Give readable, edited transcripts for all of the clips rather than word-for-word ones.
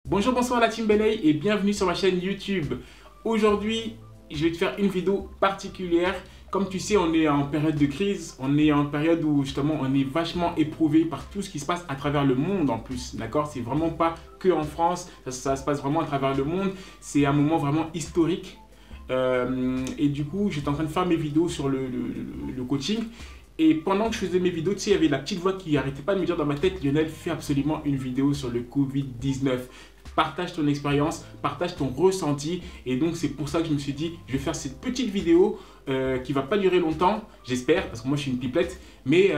Bonjour, bonsoir la team Belay et bienvenue sur ma chaîne YouTube. Aujourd'hui, je vais te faire une vidéo particulière. Comme tu sais, on est en période de crise, on est en période où justement on est vachement éprouvé par tout ce qui se passe à travers le monde en plus, d'accord? C'est vraiment pas que en France, ça se passe vraiment à travers le monde. C'est un moment vraiment historique. Et du coup, j'étais en train de faire mes vidéos sur le coaching. Et pendant que je faisais mes vidéos, tu sais, il y avait la petite voix qui n'arrêtait pas de me dire dans ma tête, Lionel, fais absolument une vidéo sur le Covid-19. Partage ton expérience, partage ton ressenti. Et donc, c'est pour ça que je me suis dit, je vais faire cette petite vidéo qui ne va pas durer longtemps, j'espère, parce que moi, je suis une pipelette. Mais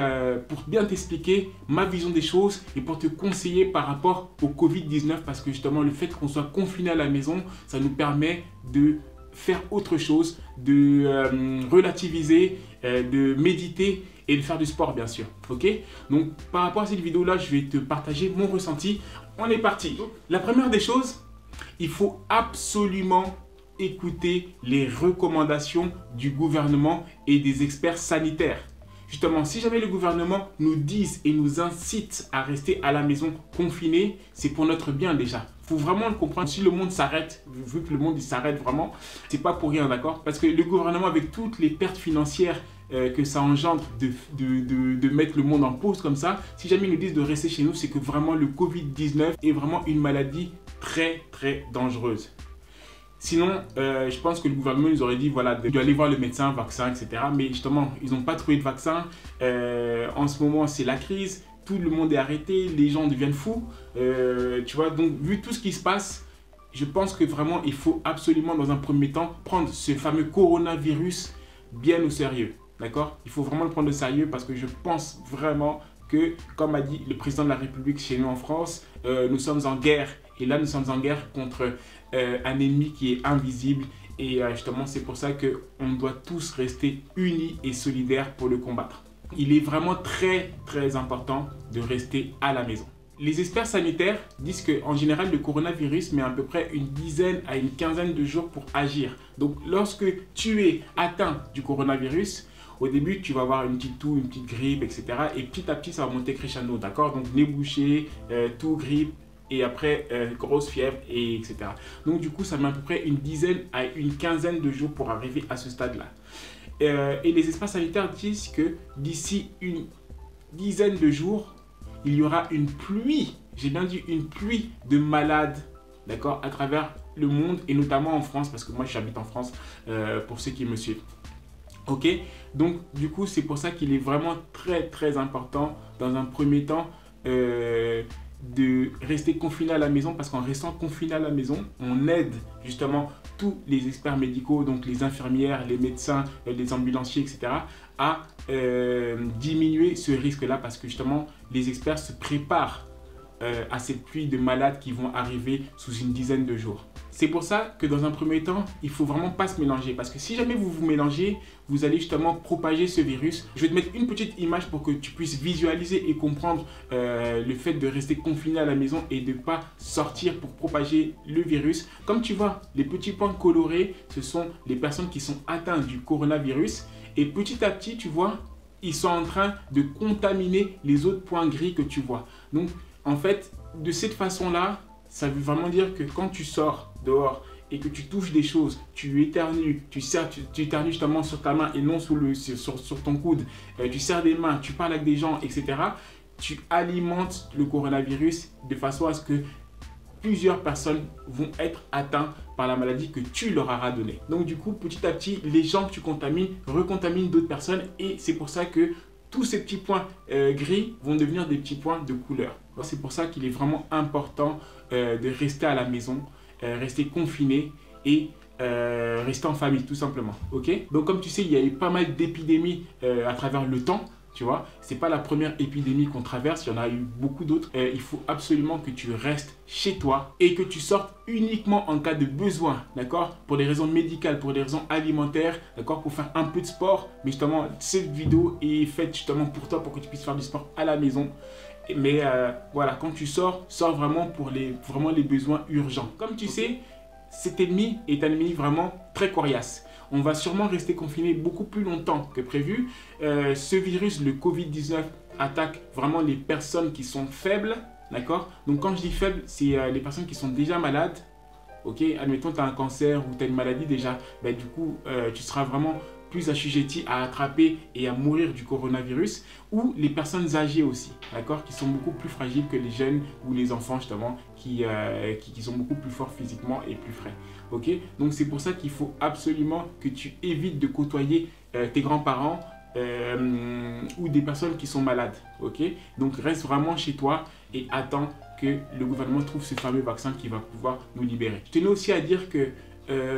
pour bien t'expliquer ma vision des choses et pour te conseiller par rapport au Covid-19. Parce que justement, le fait qu'on soit confiné à la maison, ça nous permet de faire autre chose, de relativiser, de méditer et de faire du sport bien sûr, ok? Donc par rapport à cette vidéo là, je vais te partager mon ressenti. On est parti. La première des choses, il faut absolument écouter les recommandations du gouvernement et des experts sanitaires. Justement, si jamais le gouvernement nous dit et nous incite à rester à la maison confiné, c'est pour notre bien déjà. Il faut vraiment le comprendre. Si le monde s'arrête, vu que le monde s'arrête vraiment, c'est pas pour rien, d'accord? Parce que le gouvernement, avec toutes les pertes financières que ça engendre de mettre le monde en pause comme ça, si jamais ils nous disent de rester chez nous, c'est que vraiment le Covid-19 est vraiment une maladie très très dangereuse. Sinon, je pense que le gouvernement nous aurait dit voilà, d'aller voir le médecin, vaccin, etc. Mais justement, ils n'ont pas trouvé de vaccin. En ce moment, c'est la crise. Tout le monde est arrêté. Les gens deviennent fous. Tu vois, donc, vu tout ce qui se passe, je pense que vraiment, il faut absolument, dans un premier temps, prendre ce fameux coronavirus bien au sérieux. D'accord? Il faut vraiment le prendre au sérieux parce que je pense vraiment que, comme a dit le président de la République chez nous en France, nous sommes en guerre. Et là, nous sommes en guerre contre un ennemi qui est invisible. Et justement, c'est pour ça qu'on doit tous rester unis et solidaires pour le combattre. Il est vraiment très, très important de rester à la maison. Les experts sanitaires disent qu'en général, le coronavirus met à peu près une dizaine à une quinzaine de jours pour agir. Donc, lorsque tu es atteint du coronavirus, au début, tu vas avoir une petite toux, une petite grippe, etc. Et petit à petit, ça va monter crescendo, d'accord? Donc, nez bouché, toux, grippe, et après grosse fièvre, et etc. Donc, du coup, ça met à peu près une dizaine à une quinzaine de jours pour arriver à ce stade-là. Et les experts sanitaires disent que d'ici une dizaine de jours, il y aura une pluie, j'ai bien dit une pluie de malades, d'accord, à travers le monde, et notamment en France, parce que moi, j'habite en France, pour ceux qui me suivent. Ok, donc du coup c'est pour ça qu'il est vraiment très très important dans un premier temps de rester confiné à la maison, parce qu'en restant confiné à la maison, on aide justement tous les experts médicaux, donc les infirmières, les médecins, les ambulanciers, etc. à diminuer ce risque-là, parce que justement les experts se préparent à cette pluie de malades qui vont arriver sous une dizaine de jours. C'est pour ça que dans un premier temps, il ne faut vraiment pas se mélanger. Parce que si jamais vous vous mélangez, vous allez justement propager ce virus. Je vais te mettre une petite image pour que tu puisses visualiser et comprendre le fait de rester confiné à la maison et de ne pas sortir pour propager le virus. Comme tu vois, les petits points colorés, ce sont les personnes qui sont atteintes du coronavirus. Et petit à petit, tu vois, ils sont en train de contaminer les autres points gris que tu vois. Donc, en fait, de cette façon-là, ça veut vraiment dire que quand tu sors dehors et que tu touches des choses, tu éternues, tu éternues justement sur ta main et non sur ton coude, tu serres des mains, tu parles avec des gens, etc. Tu alimentes le coronavirus de façon à ce que plusieurs personnes vont être atteintes par la maladie que tu leur auras donnée. Donc du coup, petit à petit, les gens que tu contamines recontaminent d'autres personnes, et c'est pour ça que tous ces petits points gris vont devenir des petits points de couleur. C'est pour ça qu'il est vraiment important de rester à la maison, rester confiné et rester en famille tout simplement. Ok? Donc comme tu sais, il y a eu pas mal d'épidémies à travers le temps. Tu vois, c'est pas la première épidémie qu'on traverse, il y en a eu beaucoup d'autres. Il faut absolument que tu restes chez toi et que tu sortes uniquement en cas de besoin, d'accord? Pour des raisons médicales, pour des raisons alimentaires, d'accord? Pour faire un peu de sport. Mais justement, cette vidéo est faite justement pour toi, pour que tu puisses faire du sport à la maison. Mais voilà, quand tu sors vraiment pour vraiment les besoins urgents. Comme tu sais, cet ennemi est un ennemi vraiment très coriace. On va sûrement rester confiné beaucoup plus longtemps que prévu. Ce virus, le Covid-19, attaque vraiment les personnes qui sont faibles, d'accord? Donc quand je dis faible, c'est les personnes qui sont déjà malades. Ok, admettons tu as un cancer ou tu as une maladie déjà, ben, du coup tu seras vraiment plus assujetti à attraper et à mourir du coronavirus, ou les personnes âgées aussi, d'accord, qui sont beaucoup plus fragiles que les jeunes ou les enfants justement, qui sont beaucoup plus forts physiquement et plus frais. Ok, donc c'est pour ça qu'il faut absolument que tu évites de côtoyer tes grands-parents ou des personnes qui sont malades. Ok, donc reste vraiment chez toi et attends que le gouvernement trouve ce fameux vaccin qui va pouvoir nous libérer. Je tenais aussi à dire que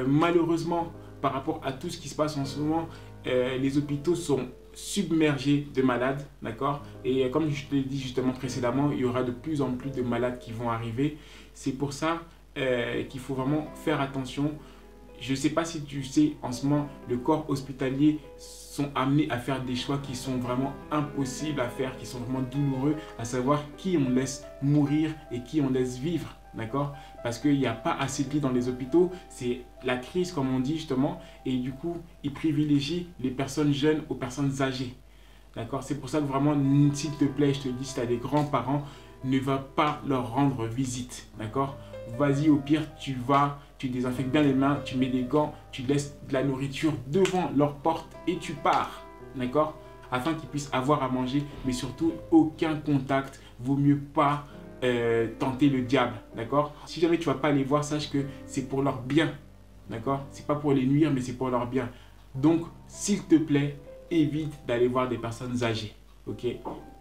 malheureusement, par rapport à tout ce qui se passe en ce moment, les hôpitaux sont submergés de malades, d'accord? Et comme je te l'ai dit justement précédemment, il y aura de plus en plus de malades qui vont arriver. C'est pour ça qu'il faut vraiment faire attention. Je ne sais pas si tu sais, en ce moment, le corps hospitalier sont amenés à faire des choix qui sont vraiment impossibles à faire, qui sont vraiment douloureux, à savoir qui on laisse mourir et qui on laisse vivre, d'accord? Parce qu'il n'y a pas assez de lits dans les hôpitaux, c'est la crise comme on dit justement, et du coup, ils privilégient les personnes jeunes aux personnes âgées, d'accord? C'est pour ça que vraiment, s'il te plaît, je te dis, si tu as des grands-parents, ne va pas leur rendre visite, d'accord? Vas-y, au pire, tu désinfectes bien les mains, tu mets des gants, tu laisses de la nourriture devant leur porte et tu pars, d'accord? Afin qu'ils puissent avoir à manger, mais surtout aucun contact. Vaut mieux pas tenter le diable, d'accord? Si jamais tu vas pas les voir, sache que c'est pour leur bien, d'accord? C'est pas pour les nuire, mais c'est pour leur bien. Donc, s'il te plaît, évite d'aller voir des personnes âgées, ok?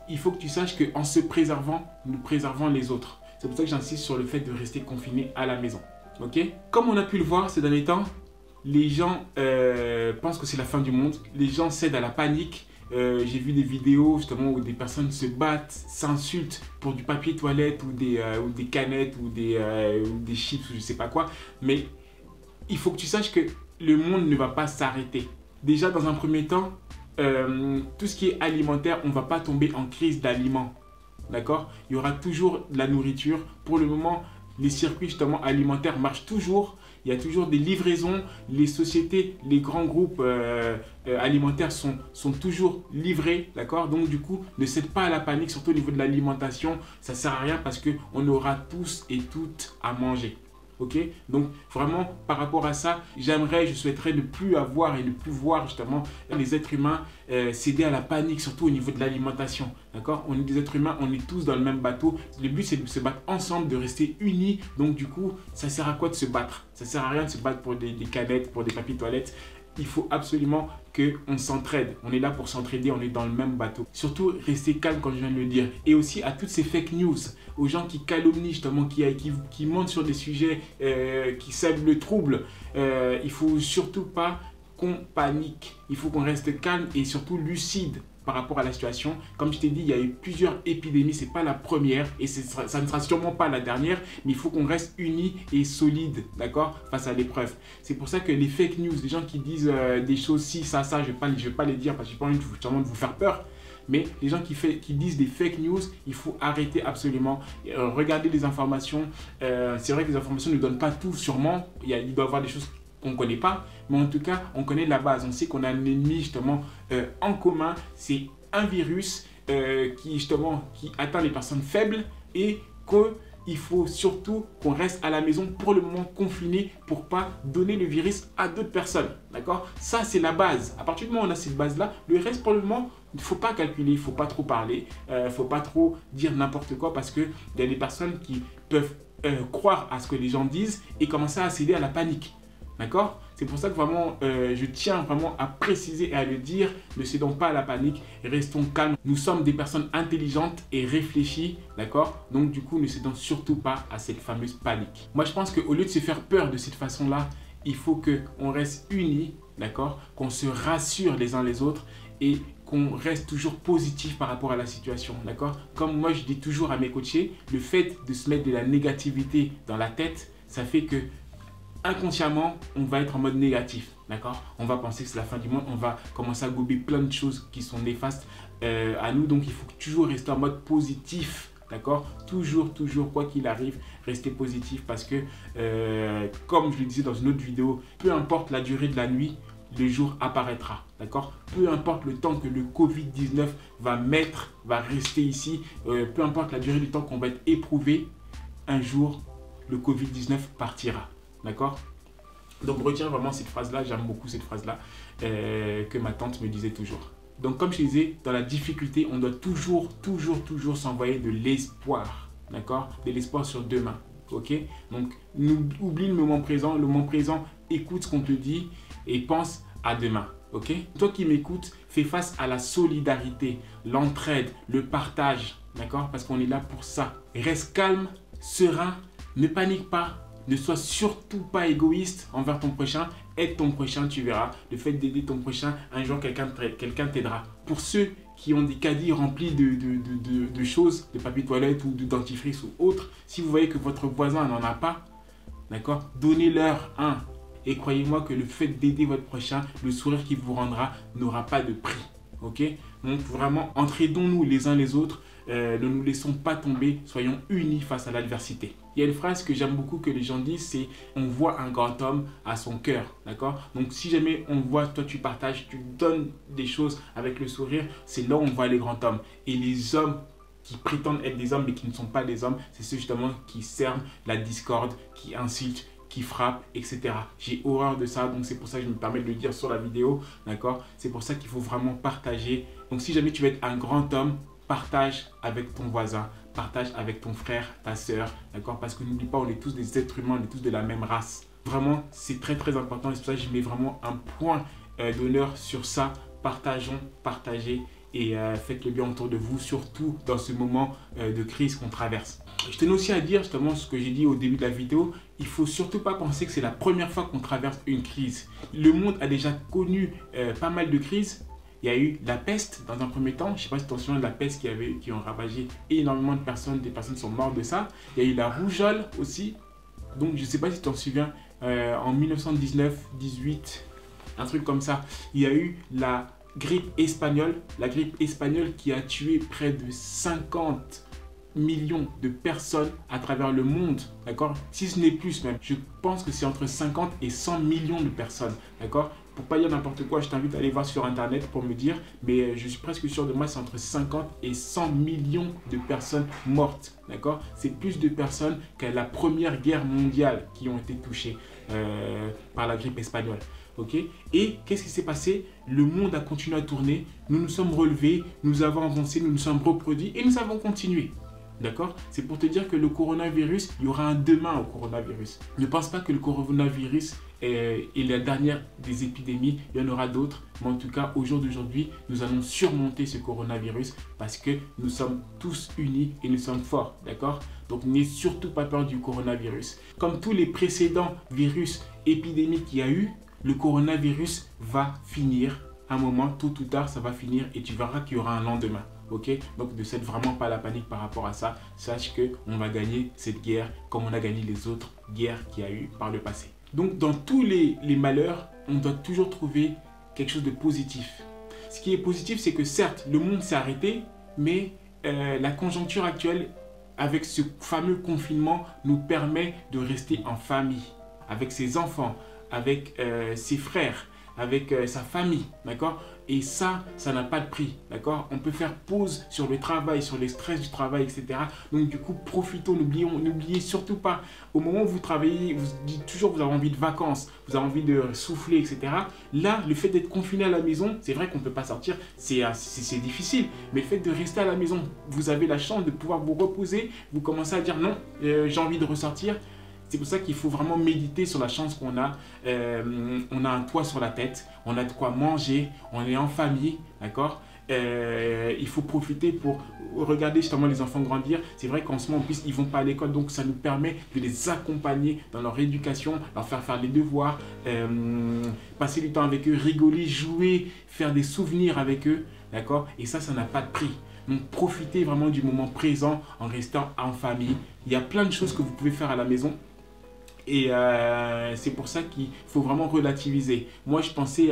Il faut que tu saches qu'en se préservant, nous préservons les autres. C'est pour ça que j'insiste sur le fait de rester confiné à la maison. Okay? Comme on a pu le voir ces derniers temps, les gens pensent que c'est la fin du monde. Les gens cèdent à la panique. J'ai vu des vidéos justement où des personnes se battent, s'insultent pour du papier toilette ou des canettes ou des chips ou je ne sais pas quoi. Mais il faut que tu saches que le monde ne va pas s'arrêter. Déjà dans un premier temps, tout ce qui est alimentaire, on ne va pas tomber en crise d'aliments. D'accord? Il y aura toujours de la nourriture. Pour le moment, les circuits justement alimentaires marchent toujours. Il y a toujours des livraisons. Les sociétés, les grands groupes alimentaires sont toujours livrés. D'accord? Donc du coup, ne cède pas à la panique, surtout au niveau de l'alimentation. Ça ne sert à rien parce qu'on aura tous et toutes à manger. Ok, donc vraiment par rapport à ça, je souhaiterais ne plus avoir et ne plus voir justement les êtres humains céder à la panique, surtout au niveau de l'alimentation. D'accord, on est des êtres humains, on est tous dans le même bateau. Le but c'est de se battre ensemble, de rester unis. Donc du coup, ça sert à quoi de se battre? Ça sert à rien de se battre pour des canettes, pour des papiers toilettes. Il faut absolument qu'on s'entraide. On est là pour s'entraider, on est dans le même bateau. Surtout, restez calme comme je viens de le dire. Et aussi à toutes ces fake news, aux gens qui calomnient justement, qui montent sur des sujets qui sèment le trouble. Il ne faut surtout pas qu'on panique. Il faut qu'on reste calme et surtout lucide par rapport à la situation. Comme je t'ai dit, il y a eu plusieurs épidémies, ce n'est pas la première et ça ne sera sûrement pas la dernière, mais il faut qu'on reste unis et solides, d'accord, face à l'épreuve. C'est pour ça que les fake news, les gens qui disent des choses ci, ça, je ne vais pas les dire parce que je n'ai pas envie de vous faire peur. Mais les gens qui disent des fake news, il faut arrêter absolument. Regardez les informations. C'est vrai que les informations ne donnent pas tout, sûrement. Il doit y avoir des choses qu'on ne connaît pas, mais en tout cas, on connaît la base. On sait qu'on a un ennemi justement en commun. C'est un virus qui atteint les personnes faibles et qu'il faut surtout qu'on reste à la maison pour le moment confiné pour pas donner le virus à d'autres personnes. D'accord? Ça, c'est la base. À partir du moment où on a cette base-là, le reste pour le moment, il ne faut pas calculer, il ne faut pas trop parler, il ne faut pas trop dire n'importe quoi parce qu'il y a des personnes qui peuvent croire à ce que les gens disent et commencer à céder à la panique. D'accord? C'est pour ça que vraiment, je tiens vraiment à préciser et à le dire, ne cédons pas à la panique, restons calmes. Nous sommes des personnes intelligentes et réfléchies, d'accord? Donc du coup, ne cédons surtout pas à cette fameuse panique. Moi, je pense qu'au lieu de se faire peur de cette façon-là, il faut qu'on reste unis, d'accord? Qu'on se rassure les uns les autres et qu'on reste toujours positif par rapport à la situation, d'accord? Comme moi, je dis toujours à mes coachés, le fait de se mettre de la négativité dans la tête, ça fait que inconsciemment, on va être en mode négatif, d'accord? On va penser que c'est la fin du monde, on va commencer à gober plein de choses qui sont néfastes à nous. Donc, il faut toujours rester en mode positif, d'accord? Toujours, quoi qu'il arrive, rester positif parce que, comme je le disais dans une autre vidéo, peu importe la durée de la nuit, le jour apparaîtra. D'accord? Peu importe le temps que le Covid-19 va rester ici, peu importe la durée du temps qu'on va être éprouvé, un jour, le Covid-19 partira. D'accord? Donc retiens vraiment cette phrase-là, j'aime beaucoup cette phrase-là que ma tante me disait toujours. Donc comme je disais, dans la difficulté, on doit toujours s'envoyer de l'espoir. D'accord? De l'espoir sur demain. Ok? Donc oublie le moment présent. Le moment présent, écoute ce qu'on te dit et pense à demain. Ok? Toi qui m'écoutes, fais face à la solidarité, l'entraide, le partage. D'accord? Parce qu'on est là pour ça. Reste calme, serein, ne panique pas. Ne sois surtout pas égoïste envers ton prochain. Aide ton prochain, tu verras. Le fait d'aider ton prochain, un jour, quelqu'un t'aidera. Pour ceux qui ont des caddies remplis de choses, de papier toilette ou de dentifrice ou autre, si vous voyez que votre voisin n'en a pas, d'accord, donnez-leur un. Et croyez-moi que le fait d'aider votre prochain, le sourire qu'il vous rendra n'aura pas de prix. Ok? Donc vraiment, entraidons-nous les uns les autres. Ne nous laissons pas tomber, soyons unis face à l'adversité. Il y a une phrase que j'aime beaucoup que les gens disent, c'est « on voit un grand homme à son cœur ». D'accord? Donc si jamais on voit, toi tu partages, tu donnes des choses avec le sourire, c'est là où on voit les grands hommes. Et les hommes qui prétendent être des hommes mais qui ne sont pas des hommes, c'est ceux justement qui sèrent la discorde, qui insultent, qui frappent, etc. J'ai horreur de ça, donc c'est pour ça que je me permets de le dire sur la vidéo. D'accord? C'est pour ça qu'il faut vraiment partager. Donc si jamais tu veux être un grand homme, partage avec ton voisin, partage avec ton frère, ta soeur, d'accord? Parce que n'oublie pas, on est tous des êtres humains, on est tous de la même race. Vraiment, c'est très important et c'est pour ça que je mets vraiment un point d'honneur sur ça. Partageons, partagez et faites le bien autour de vous, surtout dans ce moment de crise qu'on traverse. Je tenais aussi à dire justement ce que j'ai dit au début de la vidéo, il ne faut surtout pas penser que c'est la première fois qu'on traverse une crise. Le monde a déjà connu pas mal de crises. Il y a eu la peste dans un premier temps. Je ne sais pas si tu te souviens de la peste qui ont ravagé énormément de personnes. Des personnes sont mortes de ça. Il y a eu la rougeole aussi. Donc je ne sais pas si tu t'en souviens. En 1919, 18, un truc comme ça. Il y a eu la grippe espagnole. La grippe espagnole qui a tué près de 50 millions de personnes à travers le monde, d'accord? Si ce n'est plus même, je pense que c'est entre 50 et 100 millions de personnes, d'accord? Pour pas dire n'importe quoi, je t'invite à aller voir sur internet pour me dire, mais je suis presque sûr de moi, c'est entre 50 et 100 millions de personnes mortes, d'accord? C'est plus de personnes qu'à la Première Guerre mondiale qui ont été touchées par la grippe espagnole. Okay? Et qu'est-ce qui s'est passé? Le monde a continué à tourner, nous nous sommes relevés, nous avons avancé, nous nous sommes reproduits et nous avons continué. D'accord? C'est pour te dire que le coronavirus, il y aura un demain au coronavirus. Ne pense pas que le coronavirus est la dernière des épidémies. Il y en aura d'autres. Mais en tout cas, au jour d'aujourd'hui, nous allons surmonter ce coronavirus parce que nous sommes tous unis et nous sommes forts. D'accord? Donc, n'aie surtout pas peur du coronavirus. Comme tous les précédents virus épidémiques qu'il y a eu, le coronavirus va finir. À un moment, tôt ou tard, ça va finir et tu verras qu'il y aura un lendemain. Ok, donc ne cède vraiment pas la panique par rapport à ça. Sache qu'on va gagner cette guerre comme on a gagné les autres guerres qu'il y a eu par le passé. Donc dans tous les malheurs, on doit toujours trouver quelque chose de positif. Ce qui est positif, c'est que certes, le monde s'est arrêté, mais la conjoncture actuelle, avec ce fameux confinement, nous permet de rester en famille, avec ses enfants, avec ses frères, avec sa famille, d'accord? Et ça n'a pas de prix, d'accord? On peut faire pause sur le travail, sur les stress du travail, etc. Donc du coup, profitons, n'oubliez surtout pas, au moment où vous travaillez, vous dites toujours que vous avez envie de vacances, vous avez envie de souffler, etc. Là, le fait d'être confiné à la maison, c'est vrai qu'on ne peut pas sortir, c'est difficile. Mais le fait de rester à la maison, vous avez la chance de pouvoir vous reposer, vous commencez à dire non, j'ai envie de ressortir. C'est pour ça qu'il faut vraiment méditer sur la chance qu'on a. On a un toit sur la tête, on a de quoi manger, on est en famille, d'accord? Il faut profiter pour regarder justement les enfants grandir. C'est vrai qu'en ce moment, en plus, ils ne vont pas à l'école, donc ça nous permet de les accompagner dans leur éducation, leur faire les devoirs, passer du temps avec eux, rigoler, jouer, faire des souvenirs avec eux, d'accord? Et ça n'a pas de prix. Donc profitez vraiment du moment présent en restant en famille. Il y a plein de choses que vous pouvez faire à la maison. Et c'est pour ça qu'il faut vraiment relativiser. Moi, je pensais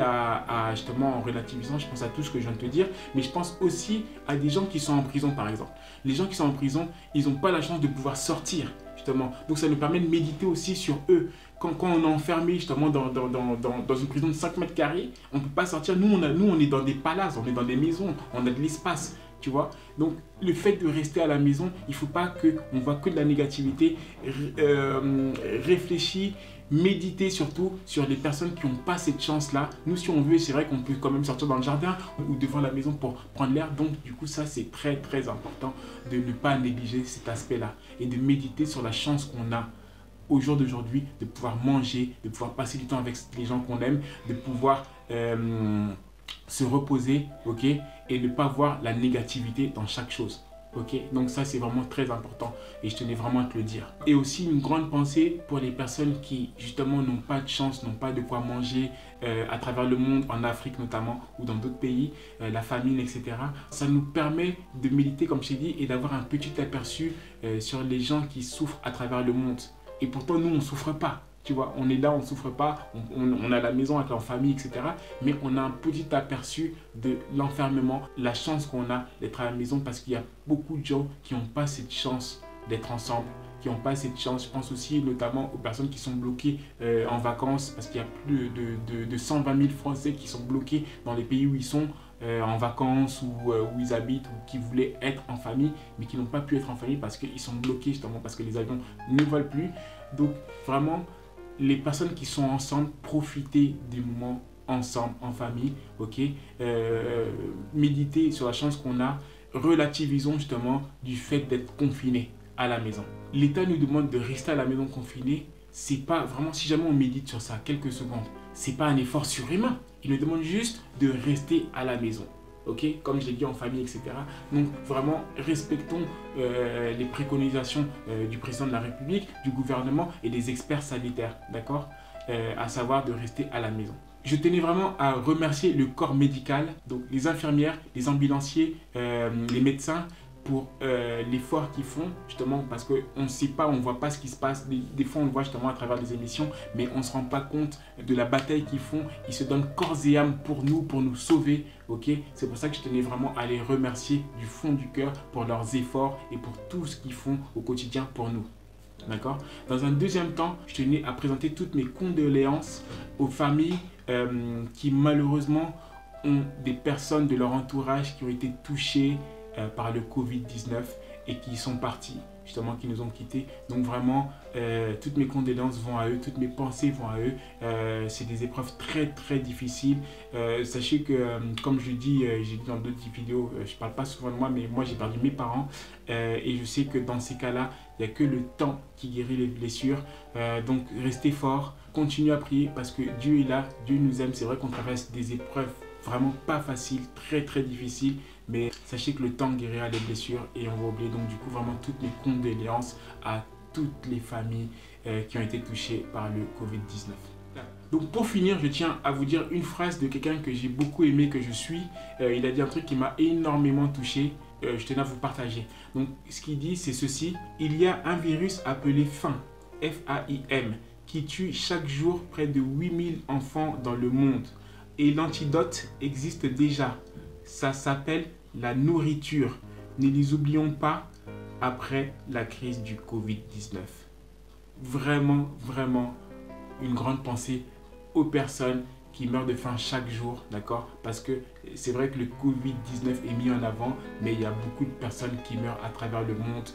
justement en relativisant, je pense à tout ce que je viens de te dire, mais je pense aussi à des gens qui sont en prison, par exemple. Les gens qui sont en prison, ils n'ont pas la chance de pouvoir sortir. justement. Donc ça nous permet de méditer aussi sur eux. Quand on est enfermé justement dans une prison de 5 mètres carrés, on ne peut pas sortir. Nous, on est dans des palaces, on est dans des maisons, on a de l'espace. Tu vois, donc le fait de rester à la maison, il ne faut pas qu'on voit que de la négativité. Réfléchir, méditer surtout sur les personnes qui n'ont pas cette chance-là. Nous, si on veut, c'est vrai qu'on peut quand même sortir dans le jardin ou devant la maison pour prendre l'air. Donc, du coup, ça, c'est très, très important de ne pas négliger cet aspect-là et de méditer sur la chance qu'on a au jour d'aujourd'hui de pouvoir manger, de pouvoir passer du temps avec les gens qu'on aime, de pouvoir se reposer, ok, et ne pas voir la négativité dans chaque chose. Ok, donc ça c'est vraiment très important et je tenais vraiment à te le dire. Et aussi une grande pensée pour les personnes qui justement n'ont pas de chance, n'ont pas de quoi manger à travers le monde, en Afrique notamment ou dans d'autres pays, la famine, etc. Ça nous permet de méditer comme je t'ai dit et d'avoir un petit aperçu sur les gens qui souffrent à travers le monde. Et pourtant nous on ne souffre pas. Tu vois, on est là, on ne souffre pas, on a la maison avec la famille, etc. Mais on a un petit aperçu de l'enfermement, la chance qu'on a d'être à la maison parce qu'il y a beaucoup de gens qui n'ont pas cette chance d'être ensemble, qui n'ont pas cette chance. Je pense aussi notamment aux personnes qui sont bloquées en vacances parce qu'il y a plus de 120 000 Français qui sont bloqués dans les pays où ils sont en vacances ou où ils habitent ou qui voulaient être en famille mais qui n'ont pas pu être en famille parce qu'ils sont bloqués justement parce que les avions ne volent plus. Donc vraiment, les personnes qui sont ensemble, profitez des moments ensemble, en famille, ok, méditez sur la chance qu'on a, relativisons justement du fait d'être confinés à la maison. L'État nous demande de rester à la maison confinés, c'est pas vraiment, si jamais on médite sur ça quelques secondes, c'est pas un effort surhumain, il nous demande juste de rester à la maison. Ok, comme je l'ai dit en famille, etc. Donc vraiment, respectons les préconisations du président de la République, du gouvernement et des experts sanitaires, d'accord, à savoir de rester à la maison. Je tenais vraiment à remercier le corps médical, donc les infirmières, les ambulanciers, les médecins, pour l'effort qu'ils font, justement parce qu'on ne sait pas, on ne voit pas ce qui se passe. Des fois, on le voit justement à travers des émissions, mais on ne se rend pas compte de la bataille qu'ils font. Ils se donnent corps et âme pour nous sauver. Ok, c'est pour ça que je tenais vraiment à les remercier du fond du cœur pour leurs efforts et pour tout ce qu'ils font au quotidien pour nous. D'accord. Dans un deuxième temps, je tenais à présenter toutes mes condoléances aux familles qui malheureusement ont des personnes de leur entourage qui ont été touchées par le Covid-19 et qui sont partis, justement, qui nous ont quittés. Donc vraiment, toutes mes condoléances vont à eux, toutes mes pensées vont à eux. C'est des épreuves très très difficiles. Sachez que, comme je dis, j'ai dit dans d'autres vidéos, je ne parle pas souvent de moi, mais moi j'ai perdu mes parents. Et je sais que dans ces cas-là, il n'y a que le temps qui guérit les blessures. Donc restez forts, continuez à prier parce que Dieu est là, Dieu nous aime. C'est vrai qu'on traverse des épreuves vraiment pas faciles, très très difficiles. Mais sachez que le temps guérira les blessures et on va oublier. Donc du coup, vraiment toutes mes condoléances à toutes les familles qui ont été touchées par le Covid-19. Donc pour finir, je tiens à vous dire une phrase de quelqu'un que j'ai beaucoup aimé, que je suis. Il a dit un truc qui m'a énormément touché. Je tenais à vous partager. Donc ce qu'il dit, c'est ceci. Il y a un virus appelé faim, F-A-I-M, qui tue chaque jour près de 8000 enfants dans le monde. Et l'antidote existe déjà. Ça s'appelle la nourriture. Ne les oublions pas après la crise du Covid-19. Vraiment, vraiment, une grande pensée aux personnes qui meurent de faim chaque jour, d'accord? Parce que c'est vrai que le Covid-19 est mis en avant, mais il y a beaucoup de personnes qui meurent à travers le monde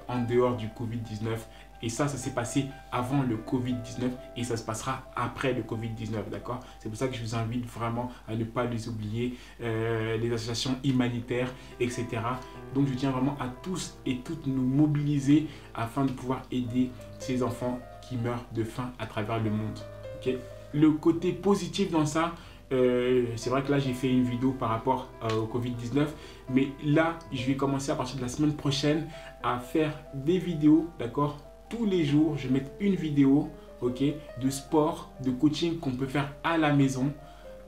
en dehors du Covid-19. Et ça s'est passé avant le Covid-19 et ça se passera après le Covid-19, d'accord? C'est pour ça que je vous invite vraiment à ne pas les oublier, les associations humanitaires, etc. Donc je tiens vraiment à tous et toutes nous mobiliser afin de pouvoir aider ces enfants qui meurent de faim à travers le monde, ok? Le côté positif dans ça, c'est vrai que là j'ai fait une vidéo par rapport au Covid-19, mais là je vais commencer à partir de la semaine prochaine à faire des vidéos, d'accord? Tous les jours, je vais mettre une vidéo, ok, de sport, de coaching qu'on peut faire à la maison.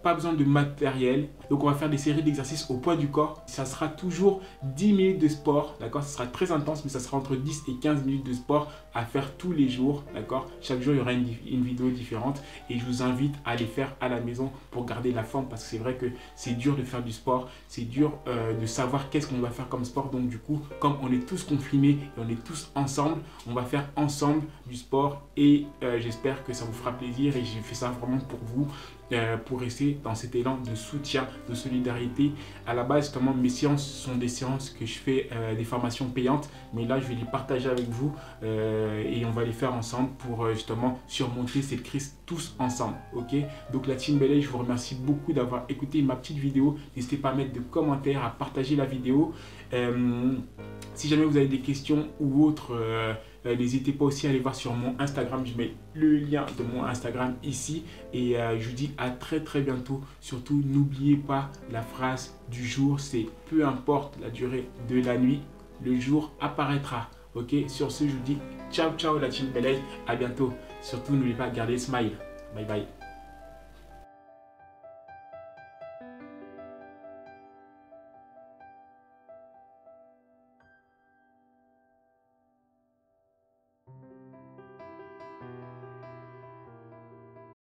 pas besoin de matériel. Donc on va faire des séries d'exercices au poids du corps. Ça sera toujours 10 minutes de sport, d'accord? Ça sera très intense, mais ça sera entre 10 et 15 minutes de sport à faire tous les jours, d'accord? Chaque jour, il y aura une vidéo différente et je vous invite à les faire à la maison pour garder la forme, parce que c'est vrai que c'est dur de faire du sport, c'est dur de savoir qu'est-ce qu'on va faire comme sport. Donc du coup, comme on est tous confinés et on est tous ensemble, on va faire ensemble du sport et j'espère que ça vous fera plaisir, et j'ai fait ça vraiment pour vous, pour rester dans cet élan de soutien, de solidarité. À la base, justement, mes séances sont des séances que je fais, des formations payantes, mais là je vais les partager avec vous et on va les faire ensemble pour justement surmonter cette crise tous ensemble, ok? Donc la team Belay, je vous remercie beaucoup d'avoir écouté ma petite vidéo. N'hésitez pas à mettre des commentaires, à partager la vidéo. Si jamais vous avez des questions ou autres, n'hésitez pas aussi à aller voir sur mon Instagram. Je mets le lien de mon Instagram ici. Et je vous dis à très bientôt. Surtout, n'oubliez pas la phrase du jour. C'est peu importe la durée de la nuit, le jour apparaîtra. Ok, sur ce, je vous dis ciao la team Belay. À bientôt. Surtout, n'oubliez pas de garder le smile. Bye bye.